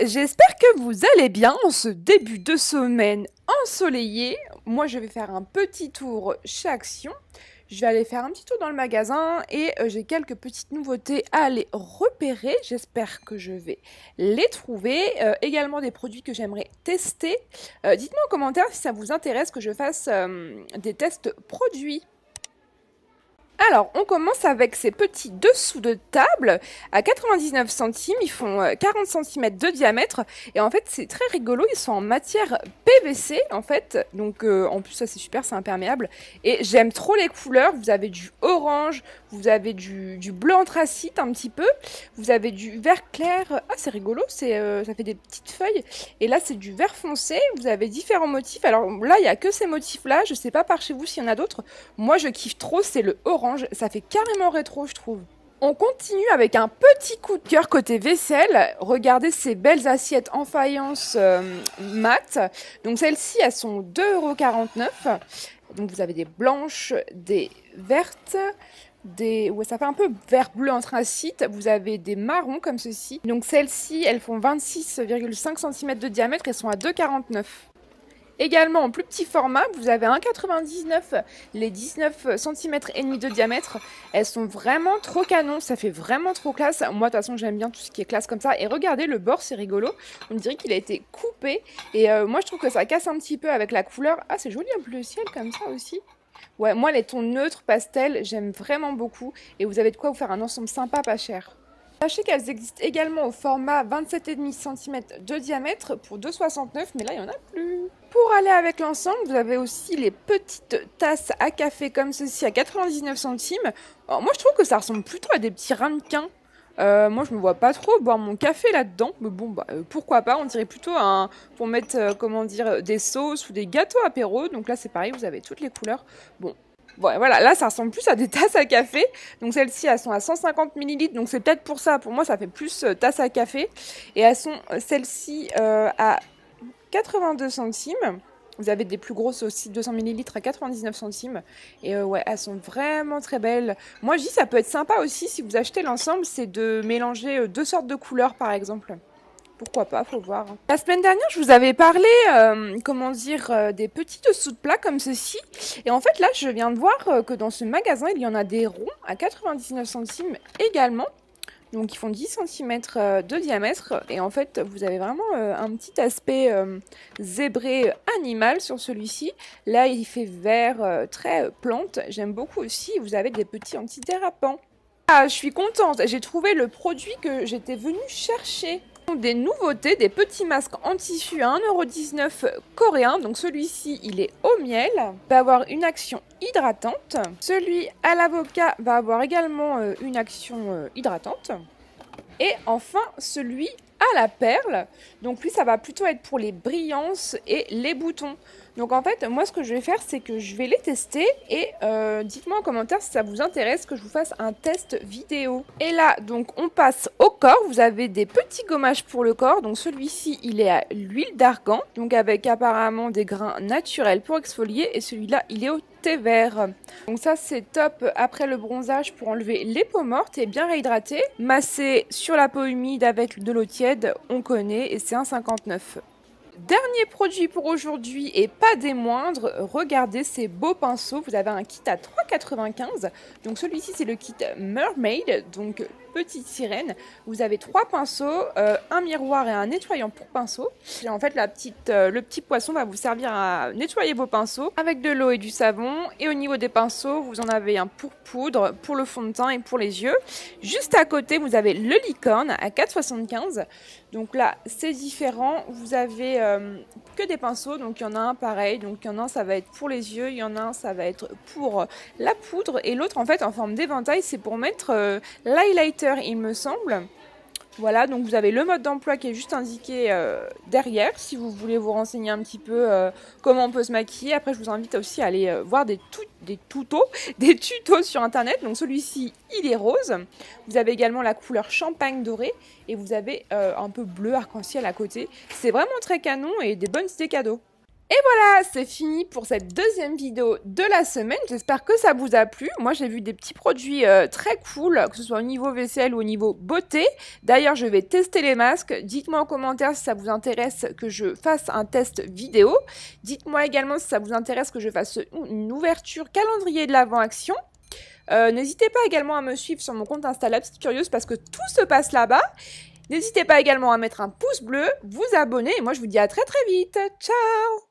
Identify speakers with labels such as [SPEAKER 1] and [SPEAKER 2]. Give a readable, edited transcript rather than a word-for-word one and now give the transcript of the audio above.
[SPEAKER 1] j'espère que vous allez bien en ce début de semaine ensoleillé. Moi, je vais faire un petit tour chez Action. Je vais aller faire un petit tour dans le magasin et j'ai quelques petites nouveautés à aller repérer. J'espère que je vais les trouver. Également des produits que j'aimerais tester. Dites-moi en commentaire si ça vous intéresse que je fasse des tests produits. Alors, on commence avec ces petits dessous de table à 99 centimes. Ils font 40 cm de diamètre. Et en fait, c'est très rigolo. Ils sont en matière PVC, en fait. Donc, en plus, ça, c'est super, c'est imperméable. Et j'aime trop les couleurs. Vous avez du orange, vous avez du bleu anthracite un petit peu. Vous avez du vert clair. Ah, c'est rigolo. Ça fait des petites feuilles. Et là, c'est du vert foncé. Vous avez différents motifs. Alors là, il n'y a que ces motifs-là. Je ne sais pas par chez vous s'il y en a d'autres. Moi, je kiffe trop. C'est le orange. Ça fait carrément rétro, je trouve. On continue avec un petit coup de cœur côté vaisselle. Regardez ces belles assiettes en faïence mat. Donc celles-ci, elles sont 2,49 €. Donc vous avez des blanches, des vertes, ouais, ça fait un peu vert bleu anthracite. Vous avez des marrons comme ceci. Donc celles-ci, elles font 26,5 cm de diamètre et sont à 2,49 €. Également en plus petit format, vous avez 1,99 les 19 cm et demi de diamètre. Elles sont vraiment trop canon, ça fait vraiment trop classe. Moi de toute façon j'aime bien tout ce qui est classe comme ça. Et regardez le bord, c'est rigolo. On dirait qu'il a été coupé. Et moi je trouve que ça casse un petit peu avec la couleur. Ah, c'est joli un bleu ciel comme ça aussi. Ouais, moi les tons neutres pastel, j'aime vraiment beaucoup. Et vous avez de quoi vous faire un ensemble sympa, pas cher. Sachez qu'elles existent également au format 27,5 cm de diamètre pour 2,69 €, mais là il n'y en a plus. Pour aller avec l'ensemble, vous avez aussi les petites tasses à café comme ceci à 99 centimes. Alors, moi je trouve que ça ressemble plutôt à des petits ramequins. Moi je me vois pas trop boire mon café là-dedans, mais bon bah pourquoi pas, on dirait plutôt pour mettre comment dire des sauces ou des gâteaux apéro. Donc là c'est pareil, vous avez toutes les couleurs. Bon, voilà, là ça ressemble plus à des tasses à café. Donc celles-ci, elles sont à 150 ml. Donc c'est peut-être pour ça. Pour moi, ça fait plus tasse à café. Et elles sont celles-ci à 82 centimes. Vous avez des plus grosses aussi, 200 ml à 99 centimes. Et ouais, elles sont vraiment très belles. Moi, je dis, ça peut être sympa aussi si vous achetez l'ensemble, c'est de mélanger deux sortes de couleurs, par exemple. Pourquoi pas, faut voir. La semaine dernière, je vous avais parlé, des petits dessous de plat comme ceci. Et en fait, là, je viens de voir que dans ce magasin, il y en a des ronds à 99 centimes également. Donc, ils font 10 cm de diamètre. Et en fait, vous avez vraiment un petit aspect zébré animal sur celui-ci. Là, il fait vert très plante. J'aime beaucoup aussi. Vous avez des petits antidérapants. Ah, je suis contente. J'ai trouvé le produit que j'étais venue chercher. Des nouveautés, des petits masques en tissu à 1,19 € coréen. Donc celui-ci, il est au miel, va avoir une action hydratante. Celui à l'avocat va avoir également une action hydratante. Et enfin, celui à la perle. Donc lui, ça va plutôt être pour les brillances et les boutons. Donc en fait, moi ce que je vais faire, c'est que je vais les tester et dites-moi en commentaire si ça vous intéresse que je vous fasse un test vidéo. Et là, donc on passe au corps. Vous avez des petits gommages pour le corps. Donc celui-ci, il est à l'huile d'argan, donc avec apparemment des grains naturels pour exfolier. Et celui-là, il est au thé vert. Donc ça, c'est top après le bronzage pour enlever les peaux mortes et bien réhydrater. Masser sur la peau humide avec de l'eau tiède, on connaît et c'est 1,59 €. Dernier produit pour aujourd'hui et pas des moindres, regardez ces beaux pinceaux. Vous avez un kit à 3,95 €. Donc celui-ci c'est le kit Mermaid, donc petite sirène. Vous avez 3 pinceaux, un miroir et un nettoyant pour pinceau. Et en fait le petit poisson va vous servir à nettoyer vos pinceaux avec de l'eau et du savon. Et au niveau des pinceaux, vous en avez un pour poudre, pour le fond de teint et pour les yeux. Juste à côté, vous avez le licorne à 4,75 €. Donc là, c'est différent. Vous avez que des pinceaux. Donc il y en a un pareil. Donc il y en a un, ça va être pour les yeux. Il y en a un, ça va être pour la poudre. Et l'autre, en fait, en forme d'éventail, c'est pour mettre l'highlighter, il me semble. Voilà, donc vous avez le mode d'emploi qui est juste indiqué derrière, si vous voulez vous renseigner un petit peu comment on peut se maquiller. Après, je vous invite aussi à aller voir des tutos sur internet. Donc celui-ci, il est rose. Vous avez également la couleur champagne doré et vous avez un peu bleu arc-en-ciel à côté. C'est vraiment très canon et des bonnes idées cadeaux. Voilà, c'est fini pour cette deuxième vidéo de la semaine. J'espère que ça vous a plu. Moi, j'ai vu des petits produits très cool, que ce soit au niveau vaisselle ou au niveau beauté. D'ailleurs, je vais tester les masques. Dites-moi en commentaire si ça vous intéresse que je fasse un test vidéo. Dites-moi également si ça vous intéresse que je fasse une ouverture calendrier de l'Avent Action. N'hésitez pas également à me suivre sur mon compte Insta La Petite Curieuse parce que tout se passe là-bas. N'hésitez pas également à mettre un pouce bleu, vous abonner et moi je vous dis à très très vite. Ciao!